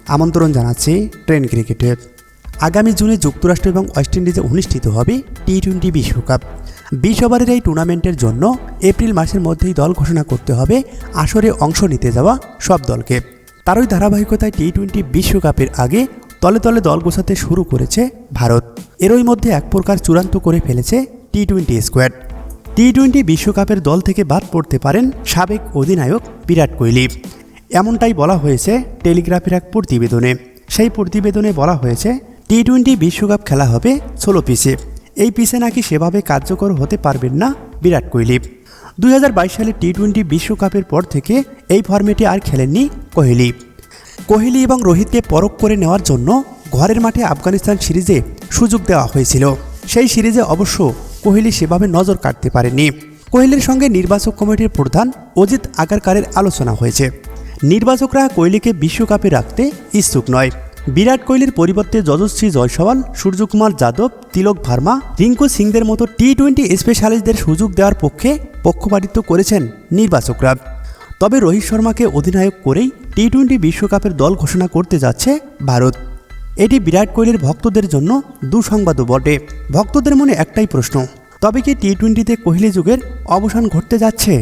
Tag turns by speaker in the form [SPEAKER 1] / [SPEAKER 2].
[SPEAKER 1] আমন্ত্রণ জানাচ্ছি ট্রেন ক্রিকেটে। আগামী জুনে যুক্তরাষ্ট্র এবং ওয়েস্ট ইন্ডিজে অনুষ্ঠিত হবে টি-20 বিশ্বকাপ। 20 ওভারের এই টুর্নামেন্টের জন্য এপ্রিল মাসের মধ্যেই দল ঘোষণা করতে হবে আসরে অংশ নিতে যাওয়া সব দলকে। তারই ধারাবাহিকতায় টি-20 বিশ্বকাপের আগে তলে তলে দল গোছাতে শুরু করেছে ভারত। এরই মধ্যে এক প্রকার চূড়ান্ত করে ফেলেছে টি-20 স্কোয়াড। টি-20 বিশ্বকাপের দল থেকে বাদ পড়তে পারেন সাবেক অধিনায়ক বিরাট কোহলি, এমনটাই বলা হয়েছে টেলিগ্রাফের এক প্রতিবেদনে। সেই প্রতিবেদনে বলা হয়েছে টি-20 বিশ্বকাপ খেলা হবে 16 পিচে। এই পিচে নাকি সেভাবে কার্যকর হতে পারবেন না বিরাট কোহলি। 2022 সালে টি-20 বিশ্বকাপের পর থেকে এই ফরম্যাটে আর খেলেননি কোহলি এবং রোহিতকে পরখ করে নেওয়ার জন্য ঘরের মাঠে আফগানিস্তান সিরিজে সুযোগ দেওয়া হয়েছিল। সেই সিরিজে অবশ্য কোহলি সেভাবে নজর কাটতে পারেননি। কোহলির সঙ্গে নির্বাচক কমিটির প্রধান অজিত আগারকারের আলোচনা হয়েছে। নির্বাচকরা কোহলিকে বিশ্বকাপে রাখতে ইচ্ছুক নয়। বিরাট কোহলির পরিবর্তে যশস্বী জয়সওয়াল, সূর্যকুমার যাদব, তিলক ভার্মা, রিঙ্কু সিংদের মতো টি-20 স্পেশালিস্টদের সুযোগ দেওয়ার পক্ষে পক্ষপাতিত্ব করেছেন নির্বাচকরা। তবে রোহিত শর্মাকে অধিনায়ক করেই টি-20 বিশ্বকাপের দল ঘোষণা করতে যাচ্ছে ভারত। এটি বিরাট কোহলির ভক্তদের জন্য দুঃসংবাদও বটে। ভক্তদের মনে একটাই প্রশ্ন, তবে কি টি-20তে কোহলি যুগের অবসান ঘটতে যাচ্ছে?